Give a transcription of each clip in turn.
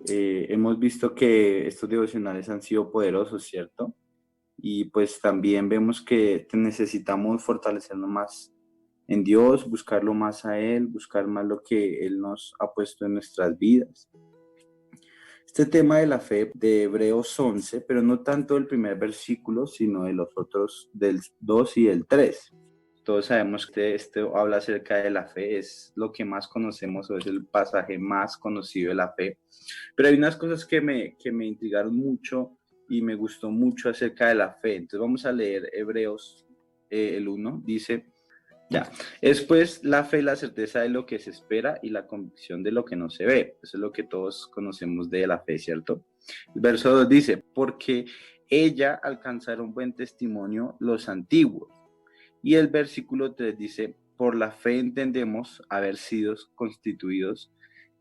Hemos visto que estos devocionales han sido poderosos, ¿cierto? Y pues también vemos que necesitamos fortalecernos más en Dios, buscarlo más a Él, buscar más lo que Él nos ha puesto en nuestras vidas. Este tema de la fe de Hebreos 11, pero no tanto del primer versículo, sino de los otros del 2 y del 3. Todos sabemos que esto habla acerca de la fe, es lo que más conocemos o es el pasaje más conocido de la fe. Pero hay unas cosas que me intrigaron mucho y me gustó mucho acerca de la fe. Entonces vamos a leer Hebreos el 1. Dice, ya, es pues la fe, la certeza de lo que se espera y la convicción de lo que no se ve. Eso es lo que todos conocemos de la fe, ¿cierto? El verso 2 dice, porque ella alcanzaron buen testimonio los antiguos. Y el versículo 3 dice, por la fe entendemos haber sido constituidos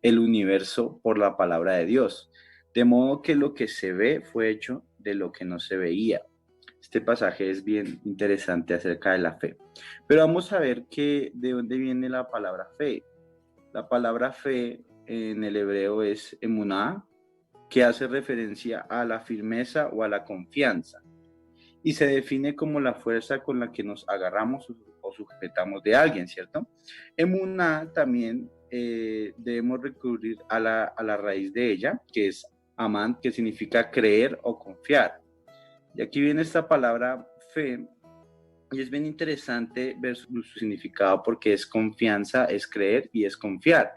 el universo por la palabra de Dios, de modo que lo que se ve fue hecho de lo que no se veía. Este pasaje es bien interesante acerca de la fe. Pero vamos a ver de dónde viene la palabra fe. La palabra fe en el hebreo es emuná, que hace referencia a la firmeza o a la confianza, y se define como la fuerza con la que nos agarramos o sujetamos de alguien, ¿cierto? Emuná también debemos recurrir a la raíz de ella, que es amán, que significa creer o confiar. Y aquí viene esta palabra fe, y es bien interesante ver su significado porque es confianza, es creer y es confiar,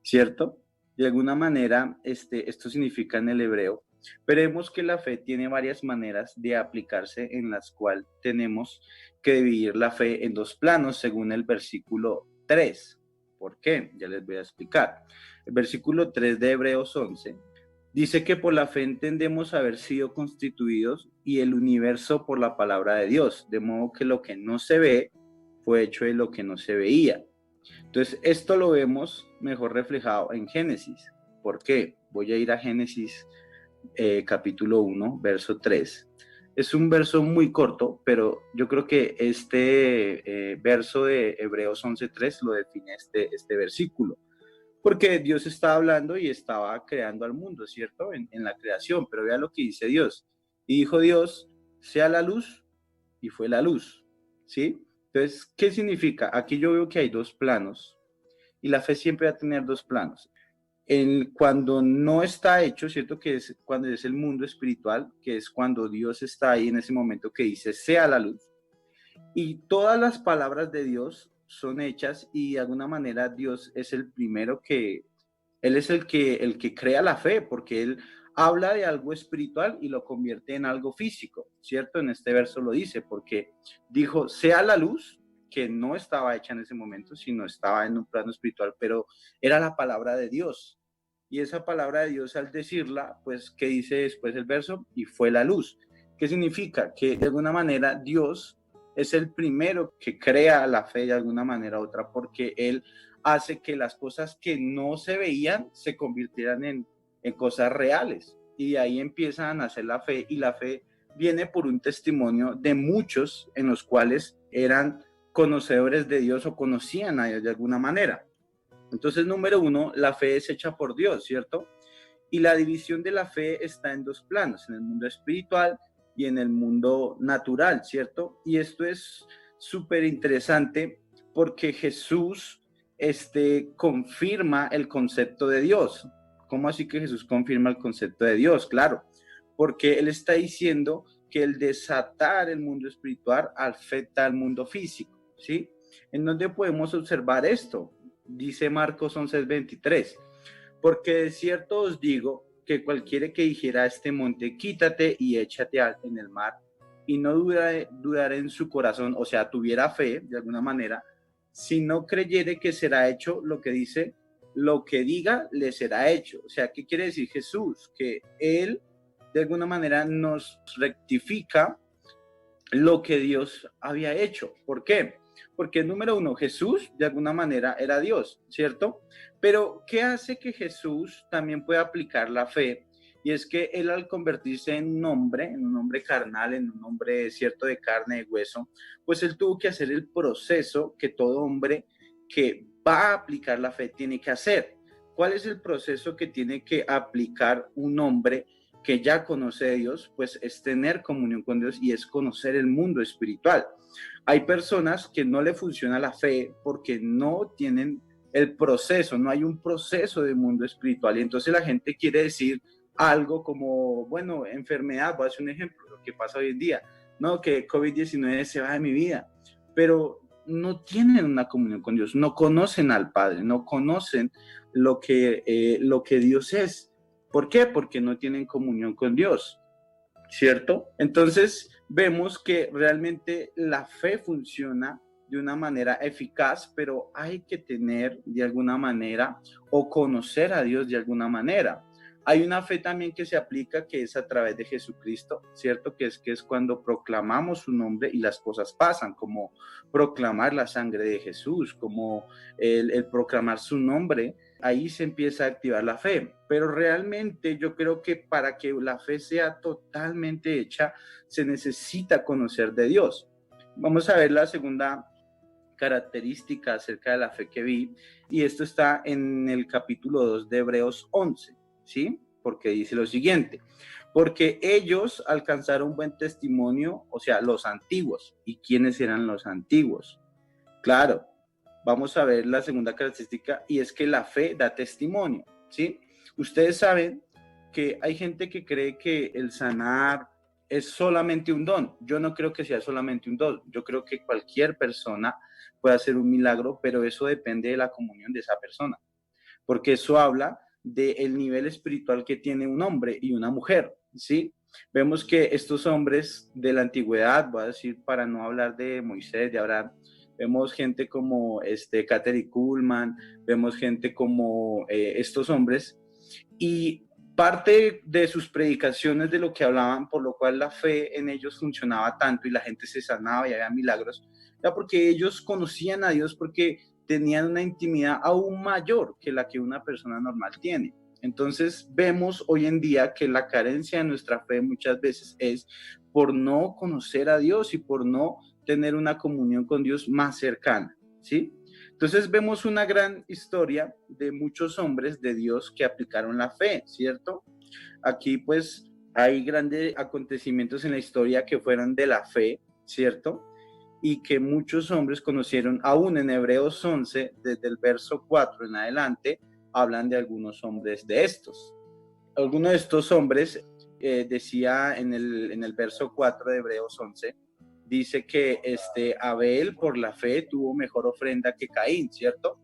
¿cierto? De alguna manera, esto significa en el hebreo. Veremos que la fe tiene varias maneras de aplicarse en las cuales tenemos que dividir la fe en dos planos según el versículo 3. ¿Por qué? Ya les voy a explicar. El versículo 3 de Hebreos 11 dice que por la fe entendemos haber sido constituidos y el universo por la palabra de Dios, de modo que lo que no se ve fue hecho de lo que no se veía. Entonces, esto lo vemos mejor reflejado en Génesis. ¿Por qué? Voy a ir a Génesis capítulo 1, verso 3. Es un verso muy corto, pero yo creo que este verso de Hebreos 11:3 lo define este versículo. Porque Dios estaba hablando y estaba creando al mundo, ¿cierto? En la creación, pero vea lo que dice Dios. Y dijo Dios, sea la luz, y fue la luz, ¿sí? Entonces, ¿qué significa? Aquí yo veo que hay dos planos, y la fe siempre va a tener dos planos. Cuando no está hecho, ¿cierto? Que es cuando es el mundo espiritual, que es cuando Dios está ahí en ese momento que dice, sea la luz, y todas las palabras de Dios son hechas y de alguna manera Dios es el primero él es el que crea la fe, porque Él habla de algo espiritual y lo convierte en algo físico, ¿cierto? En este verso lo dice, porque dijo, sea la luz, que no estaba hecha en ese momento, sino estaba en un plano espiritual, pero era la palabra de Dios. Y esa palabra de Dios al decirla, pues, ¿qué dice después el verso? Y fue la luz. ¿Qué significa? Que de alguna manera Dios es el primero que crea la fe de alguna manera u otra, porque Él hace que las cosas que no se veían se convirtieran en cosas reales. Y de ahí empiezan a nacer la fe, y la fe viene por un testimonio de muchos en los cuales eran conocedores de Dios o conocían a Dios de alguna manera. Entonces, número uno, la fe es hecha por Dios, ¿cierto? Y la división de la fe está en dos planos, en el mundo espiritual y en el mundo natural, ¿cierto? Y esto es súper interesante porque Jesús confirma el concepto de Dios. ¿Cómo así que Jesús confirma el concepto de Dios? Claro, porque Él está diciendo que el desatar el mundo espiritual afecta al mundo físico, ¿sí? ¿En dónde podemos observar esto? Dice Marcos 11:23. Porque de cierto os digo que cualquiera que dijera a este monte, quítate y échate en el mar, y no dudar en su corazón, o sea, tuviera fe de alguna manera, si no creyere que será hecho lo que dice, lo que diga le será hecho. O sea, ¿qué quiere decir Jesús? Que Él de alguna manera nos rectifica lo que Dios había hecho. ¿Por qué? Porque número uno, Jesús de alguna manera era Dios, ¿cierto? Pero ¿qué hace que Jesús también pueda aplicar la fe? Y es que él al convertirse en un hombre carnal, en un hombre cierto de carne, de hueso, pues él tuvo que hacer el proceso que todo hombre que va a aplicar la fe tiene que hacer. ¿cuál es el proceso que tiene que aplicar un hombre que ya conoce a Dios? Pues es tener comunión con Dios y es conocer el mundo espiritual. Hay personas que no le funciona la fe porque no tienen el proceso, no hay un proceso de mundo espiritual. Y entonces la gente quiere decir algo como, bueno, enfermedad, voy a hacer un ejemplo, lo que pasa hoy en día, no, que COVID-19 se va de mi vida, pero no tienen una comunión con Dios, no conocen al Padre, no conocen lo que Dios es. ¿Por qué? Porque no tienen comunión con Dios, ¿cierto? Entonces vemos que realmente la fe funciona de una manera eficaz, pero hay que tener de alguna manera o conocer a Dios de alguna manera. Hay una fe también que se aplica que es a través de Jesucristo, ¿cierto? Que es cuando proclamamos su nombre y las cosas pasan, como proclamar la sangre de Jesús, como el proclamar su nombre, ahí se empieza a activar la fe. Pero realmente yo creo que para que la fe sea totalmente hecha, se necesita conocer de Dios. Vamos a ver la segunda característica acerca de la fe que vi, y esto está en el capítulo 2 de Hebreos 11, ¿sí? Porque dice lo siguiente: porque ellos alcanzaron buen testimonio, o sea, los antiguos. ¿Y quiénes eran los antiguos? Claro, vamos a ver la segunda característica, y es que la fe da testimonio, ¿sí? Ustedes saben que hay gente que cree que el sanar es solamente un don. Yo no creo que sea solamente un don. Yo creo que cualquier persona puede hacer un milagro, pero eso depende de la comunión de esa persona, porque eso habla del nivel espiritual que tiene un hombre y una mujer, ¿sí? Vemos que estos hombres de la antigüedad, voy a decir para no hablar de Moisés, de Abraham, vemos gente como Catherine Kuhlman, vemos gente como estos hombres, y parte de sus predicaciones de lo que hablaban, por lo cual la fe en ellos funcionaba tanto y la gente se sanaba y había milagros, era porque ellos conocían a Dios, porque tenían una intimidad aún mayor que la que una persona normal tiene. Entonces vemos hoy en día que la carencia de nuestra fe muchas veces es por no conocer a Dios y por no tener una comunión con Dios más cercana, ¿sí? Entonces vemos una gran historia de muchos hombres de Dios que aplicaron la fe, ¿cierto? Aquí pues hay grandes acontecimientos en la historia que fueron de la fe, ¿cierto? Y que muchos hombres conocieron, aún en Hebreos 11, desde el verso 4 en adelante, hablan de algunos hombres de estos. Algunos de estos hombres, decía en el verso 4 de Hebreos 11, dice que Abel por la fe tuvo mejor ofrenda que Caín, ¿cierto?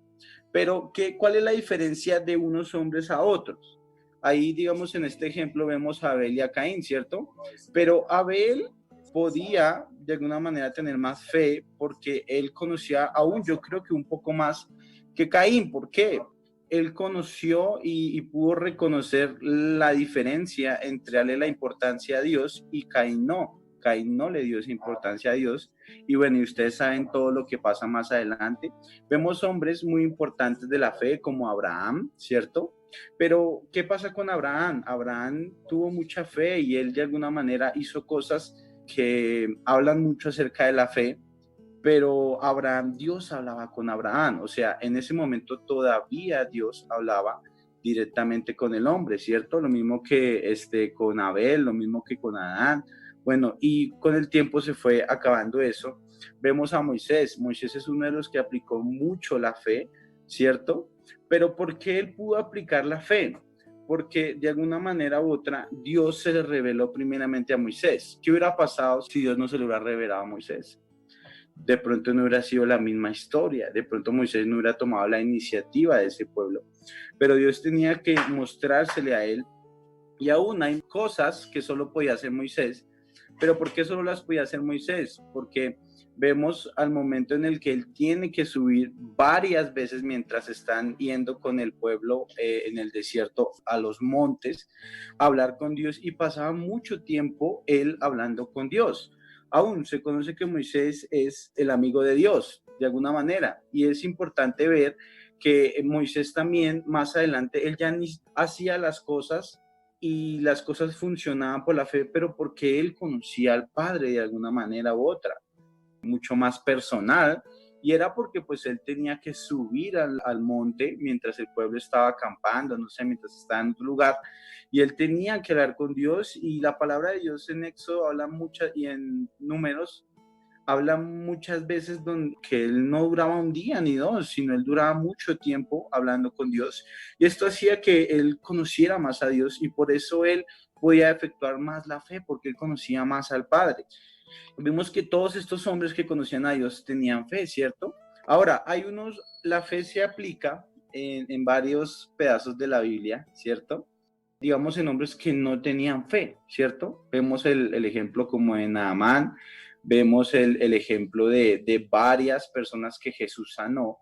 Pero ¿cuál es la diferencia de unos hombres a otros? Ahí, digamos, en este ejemplo vemos a Abel y a Caín, ¿cierto? Pero Abel podía de alguna manera tener más fe porque él conocía aún, yo creo que un poco más que Caín. ¿Por qué? Él conoció y pudo reconocer la diferencia entre darle la importancia a Dios y Caín no. Caín no le dio esa importancia a Dios. Y bueno, y ustedes saben todo lo que pasa más adelante. Vemos hombres muy importantes de la fe como Abraham, ¿cierto? Pero, ¿qué pasa con Abraham? Abraham tuvo mucha fe y él de alguna manera hizo cosas que hablan mucho acerca de la fe, pero Abraham, Dios hablaba con Abraham, o sea, en ese momento todavía Dios hablaba directamente con el hombre, ¿cierto? Lo mismo que con Abel, lo mismo que con Adán. Bueno, y con el tiempo se fue acabando eso. Vemos a Moisés. Moisés es uno de los que aplicó mucho la fe, ¿cierto? Pero ¿por qué él pudo aplicar la fe? Porque de alguna manera u otra Dios se le reveló primeramente a Moisés. ¿Qué hubiera pasado si Dios no se le hubiera revelado a Moisés? De pronto no hubiera sido la misma historia, de pronto Moisés no hubiera tomado la iniciativa de ese pueblo, pero Dios tenía que mostrársele a él, y aún hay cosas que solo podía hacer Moisés. Pero ¿por qué solo las podía hacer Moisés? Porque vemos al momento en el que él tiene que subir varias veces mientras están yendo con el pueblo en el desierto a los montes, a hablar con Dios, y pasaba mucho tiempo él hablando con Dios. Aún se conoce que Moisés es el amigo de Dios, de alguna manera, y es importante ver que Moisés también más adelante, él ya ni hacía las cosas y las cosas funcionaban por la fe, pero porque él conocía al Padre de alguna manera u otra, mucho más personal, y era porque pues él tenía que subir al monte mientras el pueblo estaba acampando, no sé, mientras estaba en otro lugar, y él tenía que hablar con Dios, y la palabra de Dios en Éxodo habla muchas, y en Números habla muchas veces que él no duraba un día ni dos, sino él duraba mucho tiempo hablando con Dios. Y esto hacía que él conociera más a Dios, y por eso él podía efectuar más la fe, porque él conocía más al Padre. Vimos que todos estos hombres que conocían a Dios tenían fe, ¿cierto? Ahora, la fe se aplica en varios pedazos de la Biblia, ¿cierto? Digamos en hombres que no tenían fe, ¿cierto? Vemos el ejemplo como en Naamán, vemos el ejemplo de varias personas que Jesús sanó.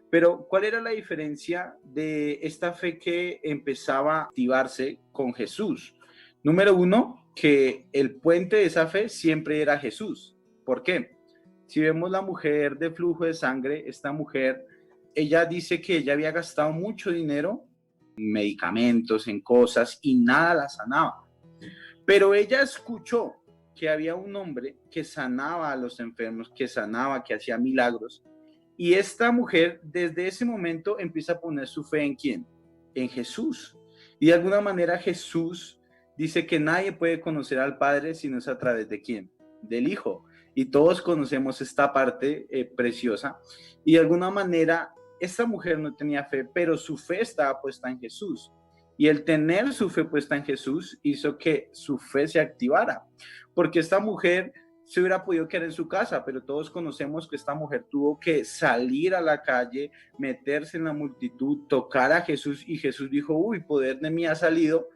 Pero, ¿cuál era la diferencia de esta fe que empezaba a activarse con Jesús? Número uno, que el puente de esa fe siempre era Jesús. ¿Por qué? Si vemos la mujer de flujo de sangre, esta mujer, ella dice que ella había gastado mucho dinero en medicamentos, en cosas, y nada la sanaba. Pero ella escuchó que había un hombre que sanaba a los enfermos, que sanaba, que hacía milagros. Y esta mujer desde ese momento empieza a poner su fe ¿en quién? En Jesús. Y de alguna manera Jesús dice que nadie puede conocer al Padre si no es a través de quién? Del Hijo. Y todos conocemos esta parte preciosa. Y de alguna manera esta mujer no tenía fe, pero su fe estaba puesta en Jesús. Y el tener su fe puesta en Jesús hizo que su fe se activara. Porque esta mujer se hubiera podido quedar en su casa, pero todos conocemos que esta mujer tuvo que salir a la calle, meterse en la multitud, tocar a Jesús, y Jesús dijo, uy, poder de mí ha salido,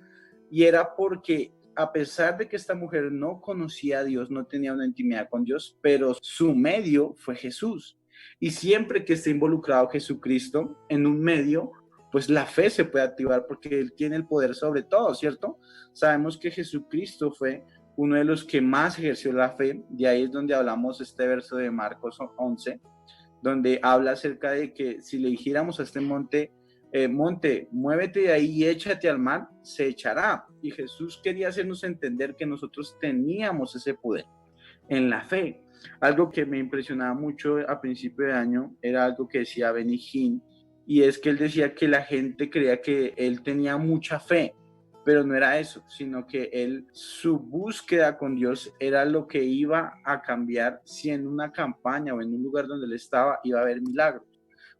y era porque a pesar de que esta mujer no conocía a Dios, no tenía una intimidad con Dios, pero su medio fue Jesús. Y siempre que esté involucrado Jesucristo en un medio, pues la fe se puede activar porque Él tiene el poder sobre todo, ¿cierto? Sabemos que Jesucristo fue uno de los que más ejerció la fe, de ahí es donde hablamos este verso de Marcos 11, donde habla acerca de que si le dijéramos a este monte, monte, muévete de ahí y échate al mar, se echará. Y Jesús quería hacernos entender que nosotros teníamos ese poder en la fe. Algo que me impresionaba mucho a principio de año era algo que decía Benny Hinn, y es que él decía que la gente creía que él tenía mucha fe, pero no era eso, sino que su búsqueda con Dios era lo que iba a cambiar si en una campaña o en un lugar donde él estaba iba a haber milagros.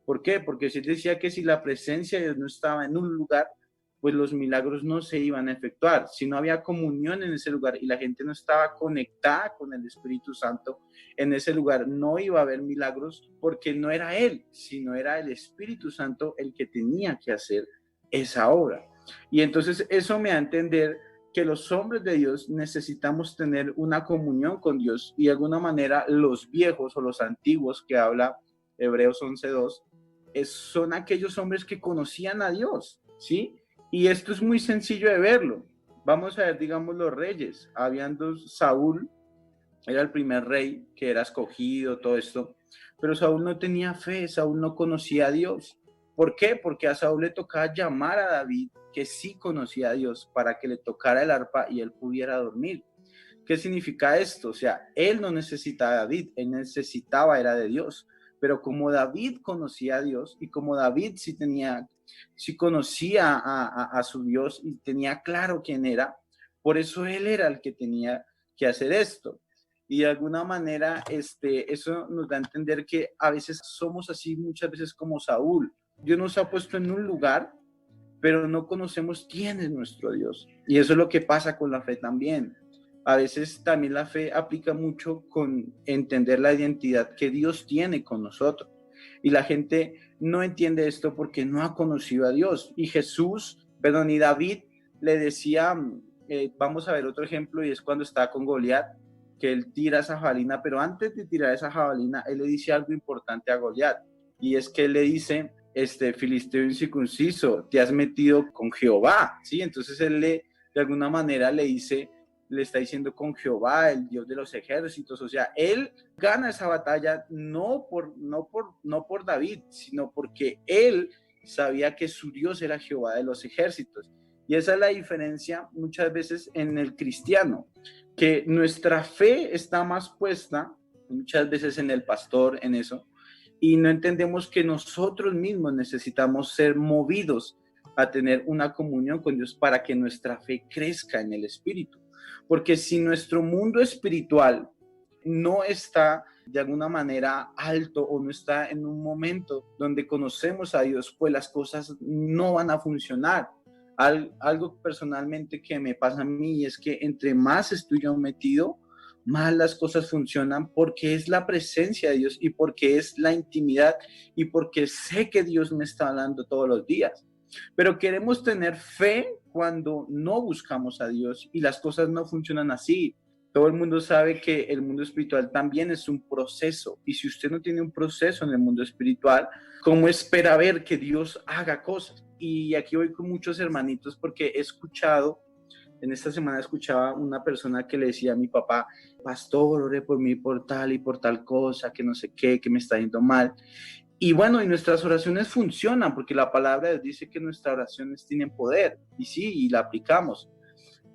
¿Por qué? Porque si él decía que si la presencia de Dios no estaba en un lugar, pues los milagros no se iban a efectuar. Si no había comunión en ese lugar y la gente no estaba conectada con el Espíritu Santo, en ese lugar no iba a haber milagros, porque no era Él, sino era el Espíritu Santo el que tenía que hacer esa obra. Y entonces eso me da a entender que los hombres de Dios necesitamos tener una comunión con Dios, y de alguna manera los viejos o los antiguos que habla Hebreos 11:2 son aquellos hombres que conocían a Dios, ¿sí? Y esto es muy sencillo de verlo. Vamos a ver, digamos, los reyes. Habían dos, Saúl era el primer rey que era escogido, todo esto, pero Saúl no tenía fe, Saúl no conocía a Dios. ¿Por qué? Porque a Saúl le tocaba llamar a David, que sí conocía a Dios, para que le tocara el arpa y él pudiera dormir. ¿Qué significa esto? O sea, él no necesitaba a David, él necesitaba era de Dios. Pero como David conocía a Dios, y como David sí conocía a su Dios y tenía claro quién era, por eso él era el que tenía que hacer esto. Y de alguna manera eso nos da a entender que a veces somos así, muchas veces como Saúl. Dios nos ha puesto en un lugar, pero no conocemos quién es nuestro Dios. Y eso es lo que pasa con la fe también. A veces también la fe aplica mucho con entender la identidad que Dios tiene con nosotros. Y la gente no entiende esto porque no ha conocido a Dios. Y y David le decía, vamos a ver otro ejemplo, y es cuando está con Goliat, que él tira esa jabalina, pero antes de tirar esa jabalina, él le dice algo importante a Goliat, y es que él le dice, filisteo incircunciso, te has metido con Jehová, ¿sí? Entonces de alguna manera le está diciendo con Jehová, el Dios de los ejércitos. O sea, él gana esa batalla no por David, sino porque él sabía que su Dios era Jehová de los ejércitos. Y esa es la diferencia muchas veces en el cristiano, que nuestra fe está más puesta muchas veces en el pastor, en eso, y no entendemos que nosotros mismos necesitamos ser movidos a tener una comunión con Dios para que nuestra fe crezca en el Espíritu. Porque si nuestro mundo espiritual no está de alguna manera alto o no está en un momento donde conocemos a Dios, pues las cosas no van a funcionar. Algo personalmente que me pasa a mí es que entre más estoy yo metido, más las cosas funcionan porque es la presencia de Dios y porque es la intimidad y porque sé que Dios me está hablando todos los días. Pero queremos tener fe cuando no buscamos a Dios y las cosas no funcionan así. Todo el mundo sabe que el mundo espiritual también es un proceso. Y si usted no tiene un proceso en el mundo espiritual, ¿cómo espera ver que Dios haga cosas? Y aquí voy con muchos hermanitos porque he escuchado, en esta semana escuchaba una persona que le decía a mi papá, pastor, ore por mí por tal y por tal cosa, que no sé qué, que me está yendo mal. Y bueno, y nuestras oraciones funcionan porque la palabra de Dios dice que nuestras oraciones tienen poder. Y sí, y la aplicamos.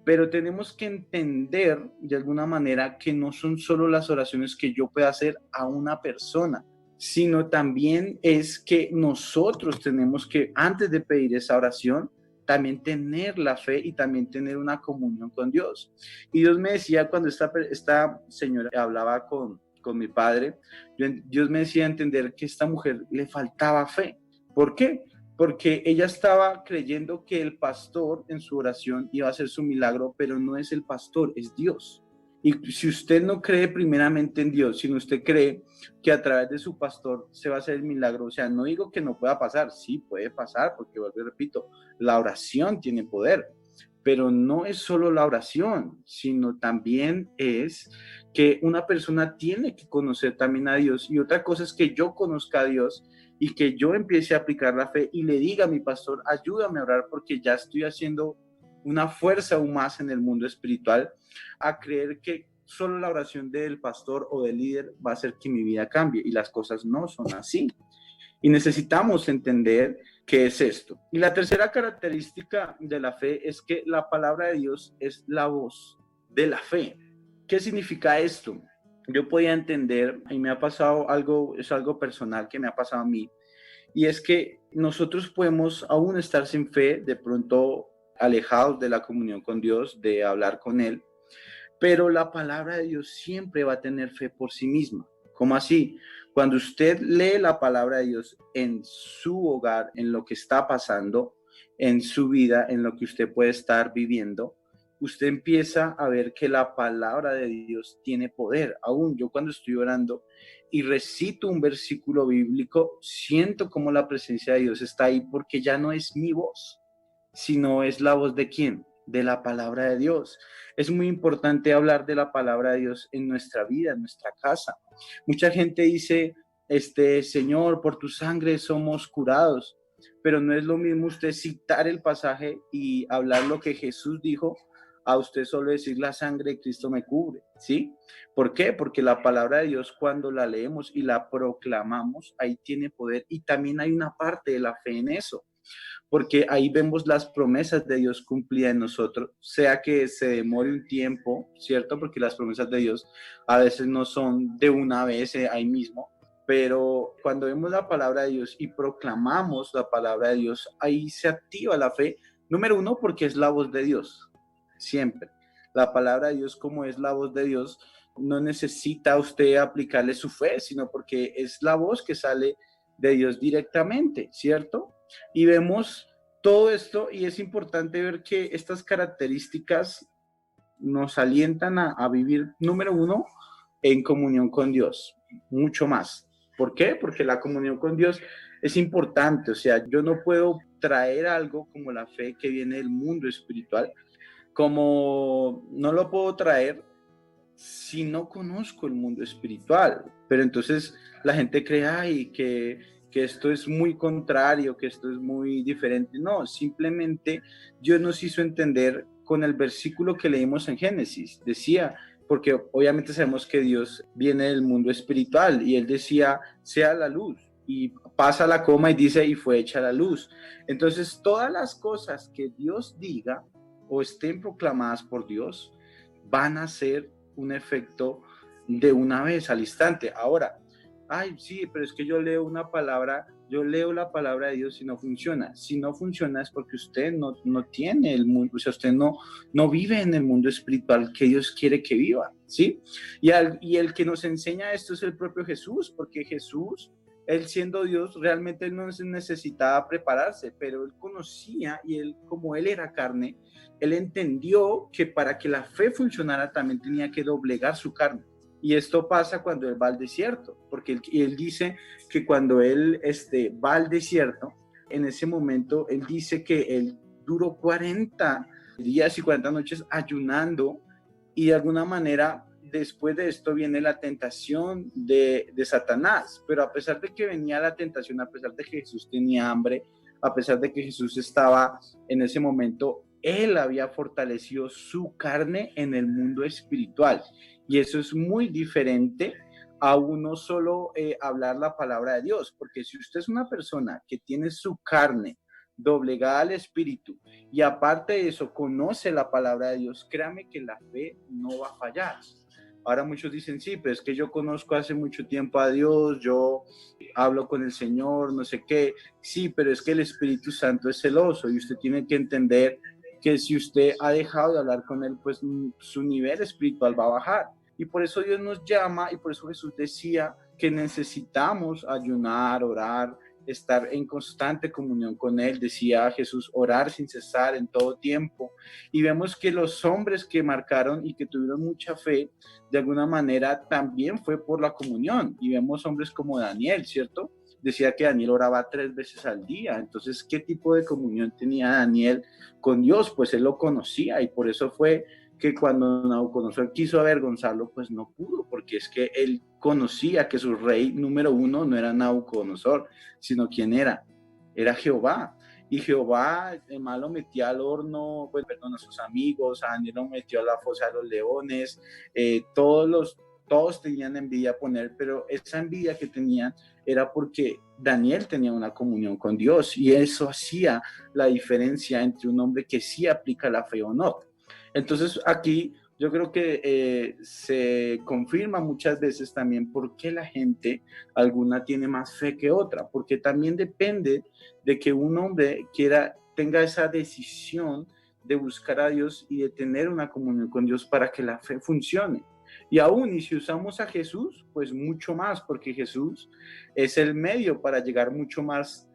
Pero tenemos que entender de alguna manera que no son solo las oraciones que yo pueda hacer a una persona, sino también es que nosotros tenemos que, antes de pedir esa oración, también tener la fe y también tener una comunión con Dios. Y Dios me decía cuando esta señora hablaba con mi padre, Dios me decía entender que a esta mujer le faltaba fe. ¿Por qué? Porque ella estaba creyendo que el pastor en su oración iba a hacer su milagro, pero no es el pastor, es Dios. Y si usted no cree primeramente en Dios, sino usted cree que a través de su pastor se va a hacer el milagro, o sea, no digo que no pueda pasar, sí puede pasar, porque vuelvo y repito, la oración tiene poder, pero no es solo la oración, sino también es que una persona tiene que conocer también a Dios. Y otra cosa es que yo conozca a Dios y que yo empiece a aplicar la fe y le diga a mi pastor, ayúdame a orar porque ya estoy haciendo una fuerza aún más en el mundo espiritual, a creer que solo la oración del pastor o del líder va a hacer que mi vida cambie, y las cosas no son así. Y necesitamos entender qué es esto. Y la tercera característica de la fe es que la palabra de Dios es la voz de la fe. ¿Qué significa esto? Yo podía entender, y me ha pasado algo, es algo personal que me ha pasado a mí, y es que nosotros podemos aún estar sin fe, de pronto alejados de la comunión con Dios, de hablar con Él, pero la palabra de Dios siempre va a tener fe por sí misma. ¿Cómo así? Cuando usted lee la palabra de Dios en su hogar, en lo que está pasando, en su vida, en lo que usted puede estar viviendo, usted empieza a ver que la palabra de Dios tiene poder. Aún yo cuando estoy orando y recito un versículo bíblico, siento como la presencia de Dios está ahí porque ya no es mi voz, sino es la voz de ¿quién? De la palabra de Dios. Es muy importante hablar de la palabra de Dios en nuestra vida, en nuestra casa. Mucha gente dice, Señor, por tu sangre somos curados, pero no es lo mismo usted citar el pasaje y hablar lo que Jesús dijo a usted solo decir la sangre de Cristo me cubre, ¿sí? ¿Por qué? Porque la palabra de Dios cuando la leemos y la proclamamos, ahí tiene poder y también hay una parte de la fe en eso, porque ahí vemos las promesas de Dios cumplidas en nosotros, sea que se demore un tiempo, ¿cierto? Porque las promesas de Dios a veces no son de una vez ahí mismo, pero cuando vemos la palabra de Dios y proclamamos la palabra de Dios, ahí se activa la fe, número uno, porque es la voz de Dios, siempre. La palabra de Dios, como es la voz de Dios, no necesita usted aplicarle su fe, sino porque es la voz que sale de Dios directamente, ¿cierto? Y vemos todo esto y es importante ver que estas características nos alientan a vivir, número uno, en comunión con Dios, mucho más. ¿Por qué? Porque la comunión con Dios es importante, o sea, yo no puedo traer algo como la fe que viene del mundo espiritual, como no lo puedo traer si no conozco el mundo espiritual. Pero entonces la gente cree, ay, que esto es muy contrario, que esto es muy diferente. No, simplemente Dios nos hizo entender con el versículo que leímos en Génesis. Decía, porque obviamente sabemos que Dios viene del mundo espiritual y él decía, sea la luz. Y pasa la coma y dice, y fue hecha la luz. Entonces, todas las cosas que Dios diga o estén proclamadas por Dios van a ser un efecto de una vez al instante. Ahora, ay, sí, pero es que yo leo una palabra, yo leo la palabra de Dios y no funciona. Si no funciona es porque usted no tiene el mundo, o sea, usted no vive en el mundo espiritual que Dios quiere que viva, ¿sí? Y el que nos enseña esto es el propio Jesús, porque Jesús, él siendo Dios, realmente él no necesitaba prepararse, pero él conocía y él, como él era carne, él entendió que para que la fe funcionara también tenía que doblegar su carne. Y esto pasa cuando él va al desierto, porque él dice que cuando él va al desierto, en ese momento él dice que él duró 40 días y 40 noches ayunando y de alguna manera después de esto viene la tentación de Satanás, pero a pesar de que venía la tentación, a pesar de que Jesús tenía hambre, a pesar de que Jesús estaba en ese momento, él había fortalecido su carne en el mundo espiritual. Y eso es muy diferente a uno solo hablar la palabra de Dios, porque si usted es una persona que tiene su carne doblegada al espíritu y aparte de eso conoce la palabra de Dios, créame que la fe no va a fallar. Ahora muchos dicen, sí, pero es que yo conozco hace mucho tiempo a Dios, yo hablo con el Señor, no sé qué. Sí, pero es que el Espíritu Santo es celoso y usted tiene que entender que si usted ha dejado de hablar con Él, pues su nivel espiritual va a bajar. Y por eso Dios nos llama y por eso Jesús decía que necesitamos ayunar, orar, estar en constante comunión con Él. Decía Jesús, orar sin cesar en todo tiempo. Y vemos que los hombres que marcaron y que tuvieron mucha fe, de alguna manera también fue por la comunión. Y vemos hombres como Daniel, ¿cierto? Decía que Daniel oraba 3 veces al día. Entonces, ¿qué tipo de comunión tenía Daniel con Dios? Pues él lo conocía y por eso fue que cuando Nabucodonosor quiso avergonzarlo, pues no pudo, porque es que él conocía que su rey número uno no era Nabucodonosor, sino quién era Jehová. Y Jehová, mal lo metía al horno, pues perdón, a sus amigos, a Daniel lo metió a la fosa de los leones, todos tenían envidia a poner, pero esa envidia que tenían era porque Daniel tenía una comunión con Dios y eso hacía la diferencia entre un hombre que sí aplica la fe o no. Entonces aquí yo creo que se confirma muchas veces también por qué la gente, alguna tiene más fe que otra, porque también depende de que un hombre tenga esa decisión de buscar a Dios y de tener una comunión con Dios para que la fe funcione. Y aún, y si usamos a Jesús, pues mucho más, porque Jesús es el medio para llegar mucho más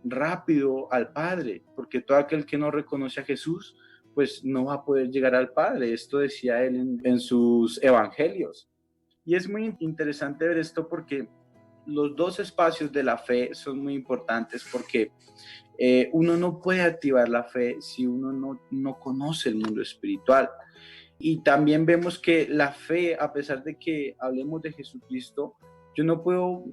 rápido al Padre, porque todo aquel que no reconoce a Jesús, pues no va a poder llegar al Padre. Esto decía él en sus evangelios. Y es muy interesante ver esto porque los dos espacios de la fe son muy importantes porque uno no puede activar la fe si uno no conoce el mundo espiritual. Y también vemos que la fe, a pesar de que hablemos de Jesucristo, yo no puedo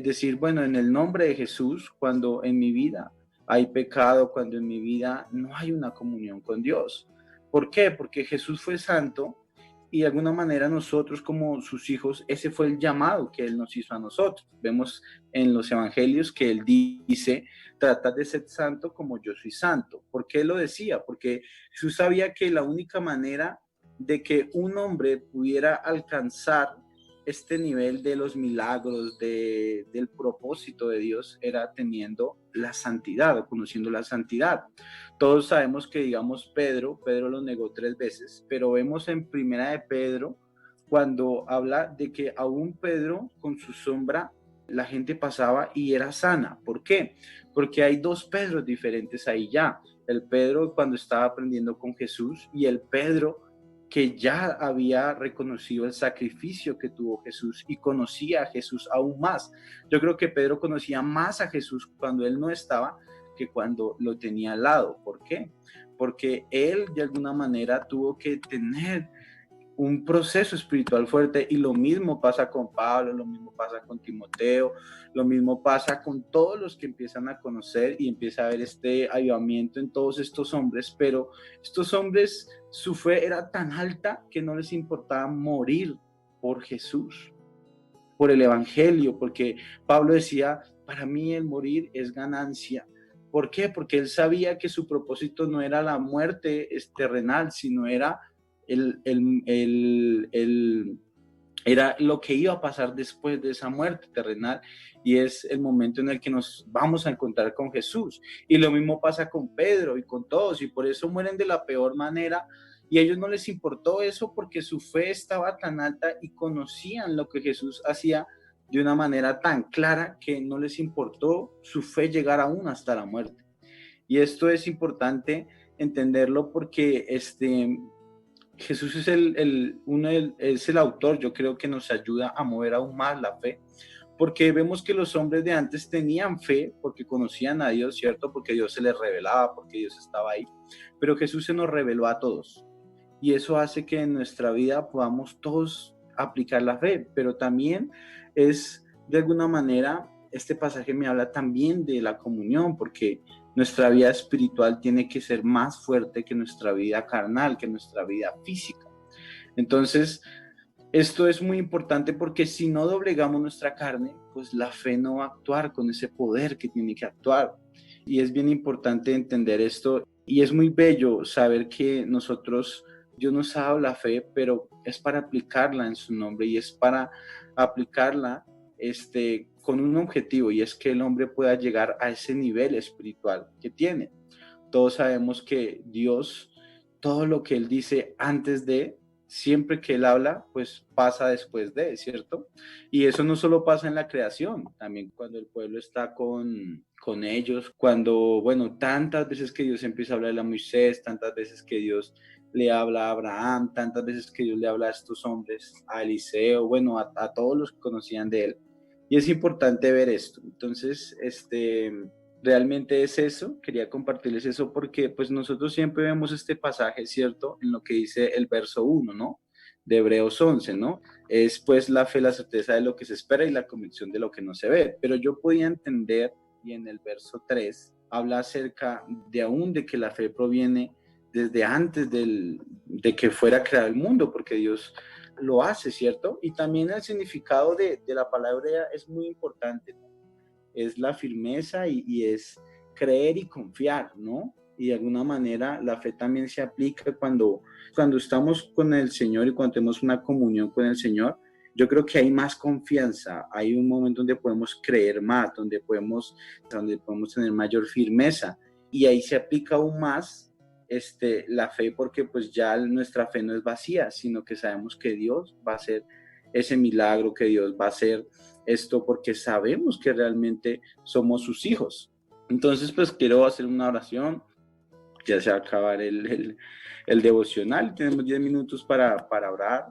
decir, bueno, en el nombre de Jesús, cuando en mi vida hay pecado, cuando en mi vida no hay una comunión con Dios. ¿Por qué? Porque Jesús fue santo y de alguna manera nosotros como sus hijos, ese fue el llamado que Él nos hizo a nosotros. Vemos en los evangelios que Él dice, trata de ser santo como yo soy santo. ¿Por qué lo decía? Porque Jesús sabía que la única manera de que un hombre pudiera alcanzar este nivel de los milagros, del propósito de Dios, era teniendo la santidad o conociendo la santidad. Todos sabemos que, digamos, Pedro lo negó 3 veces, pero vemos en Primera de Pedro, cuando habla de que aún Pedro con su sombra la gente pasaba y era sana. ¿Por qué? Porque hay 2 Pedros diferentes ahí ya. El Pedro cuando estaba aprendiendo con Jesús y el Pedro que ya había reconocido el sacrificio que tuvo Jesús y conocía a Jesús aún más. Yo creo que Pedro conocía más a Jesús cuando él no estaba que cuando lo tenía al lado. ¿Por qué? Porque él de alguna manera tuvo que tener un proceso espiritual fuerte y lo mismo pasa con Pablo, lo mismo pasa con Timoteo, lo mismo pasa con todos los que empiezan a conocer y empieza a haber este avivamiento en todos estos hombres, pero estos hombres, su fe era tan alta que no les importaba morir por Jesús, por el evangelio, porque Pablo decía, para mí el morir es ganancia. ¿Por qué? Porque él sabía que su propósito no era la muerte terrenal, sino era el era lo que iba a pasar después de esa muerte terrenal, y es el momento en el que nos vamos a encontrar con Jesús. Y lo mismo pasa con Pedro y con todos, y por eso mueren de la peor manera, y a ellos no les importó eso porque su fe estaba tan alta y conocían lo que Jesús hacía de una manera tan clara que no les importó su fe llegar aún hasta la muerte. Y esto es importante entenderlo porque Jesús es es el autor, yo creo que nos ayuda a mover aún más la fe, porque vemos que los hombres de antes tenían fe porque conocían a Dios, ¿cierto? Porque Dios se les revelaba, porque Dios estaba ahí, pero Jesús se nos reveló a todos, y eso hace que en nuestra vida podamos todos aplicar la fe, pero también es de alguna manera, este pasaje me habla también de la comunión, porque nuestra vida espiritual tiene que ser más fuerte que nuestra vida carnal, que nuestra vida física. Entonces, esto es muy importante porque si no doblegamos nuestra carne, pues la fe no va a actuar con ese poder que tiene que actuar. Y es bien importante entender esto, y es muy bello saber que Dios nos ha dado la fe, pero es para aplicarla en su nombre, y es para aplicarla con un objetivo, y es que el hombre pueda llegar a ese nivel espiritual que tiene. Todos sabemos que Dios, todo lo que Él dice antes de, siempre que Él habla, pues pasa después de, ¿cierto? Y eso no solo pasa en la creación, también cuando el pueblo está con ellos, cuando, bueno, tantas veces que Dios empieza a hablarle a Moisés, tantas veces que Dios le habla a Abraham, tantas veces que Dios le habla a estos hombres, a Eliseo, bueno, a todos los que conocían de Él. Y es importante ver esto. Entonces, realmente es eso, quería compartirles eso porque pues nosotros siempre vemos este pasaje, ¿cierto? En lo que dice el verso 1, ¿no? De Hebreos 11, ¿no? Es pues la fe, la certeza de lo que se espera y la convicción de lo que no se ve. Pero yo podía entender, y en el verso 3 habla acerca de aún de que la fe proviene desde antes de que fuera creado el mundo, porque Dios lo hace, ¿cierto? Y también el significado de la palabra es muy importante, ¿no? Es la firmeza y es creer y confiar, ¿no? Y de alguna manera la fe también se aplica cuando estamos con el Señor y cuando tenemos una comunión con el Señor. Yo creo que hay más confianza, hay un momento donde podemos creer más, donde podemos tener mayor firmeza, y ahí se aplica aún más la fe, porque pues ya nuestra fe no es vacía, sino que sabemos que Dios va a hacer ese milagro, que Dios va a hacer esto porque sabemos que realmente somos sus hijos. Entonces, pues quiero hacer una oración, ya se va a acabar el devocional, tenemos 10 minutos para orar,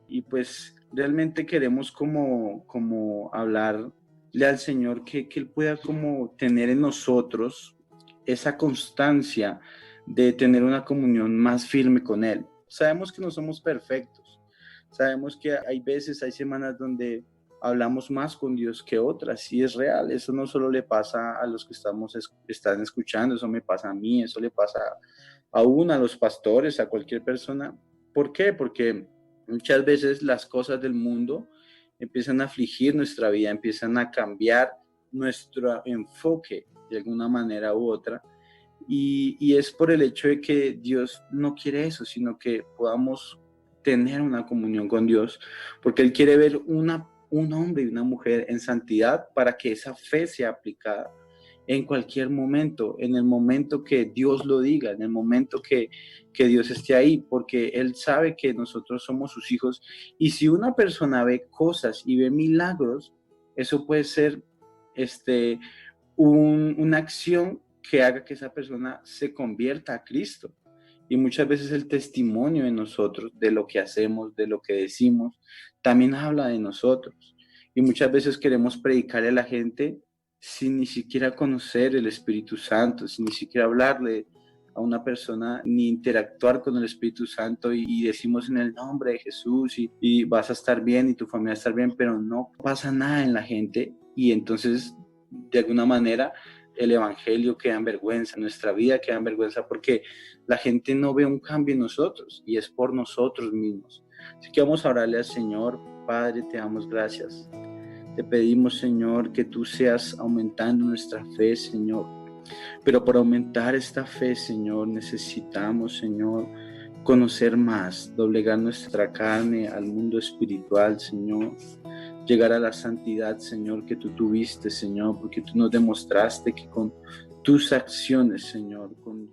y pues realmente queremos como hablarle al Señor que Él pueda como tener en nosotros esa constancia de tener una comunión más firme con Él. Sabemos que no somos perfectos, sabemos que hay veces, hay semanas donde hablamos más con Dios que otras, y es real, eso no solo le pasa a los que están escuchando, eso me pasa a mí, eso le pasa aún a los pastores, a cualquier persona. ¿Por qué? Porque muchas veces las cosas del mundo empiezan a afligir nuestra vida, empiezan a cambiar nuestro enfoque de alguna manera u otra, y es por el hecho de que Dios no quiere eso, sino que podamos tener una comunión con Dios, porque Él quiere ver un hombre y una mujer en santidad para que esa fe sea aplicada en cualquier momento, en el momento que Dios lo diga, en el momento que Dios esté ahí, porque Él sabe que nosotros somos sus hijos, y si una persona ve cosas y ve milagros, eso puede ser una acción que haga que esa persona se convierta a Cristo. Y muchas veces el testimonio de nosotros, de lo que hacemos, de lo que decimos, también habla de nosotros. Y muchas veces queremos predicarle a la gente sin ni siquiera conocer el Espíritu Santo, sin ni siquiera hablarle a una persona, ni interactuar con el Espíritu Santo, y decimos en el nombre de Jesús, y vas a estar bien y tu familia va a estar bien, pero no pasa nada en la gente, y entonces de alguna manera el evangelio queda en vergüenza, nuestra vida queda en vergüenza, porque la gente no ve un cambio en nosotros, y es por nosotros mismos. Así que vamos a orarle al Señor. Padre, te damos gracias. Te pedimos, Señor, que tú seas aumentando nuestra fe, Señor. Pero para aumentar esta fe, Señor, necesitamos, Señor, conocer más, doblegar nuestra carne al mundo espiritual, Señor. Llegar a la santidad, Señor, que tú tuviste, Señor, porque tú nos demostraste que con tus acciones, Señor, con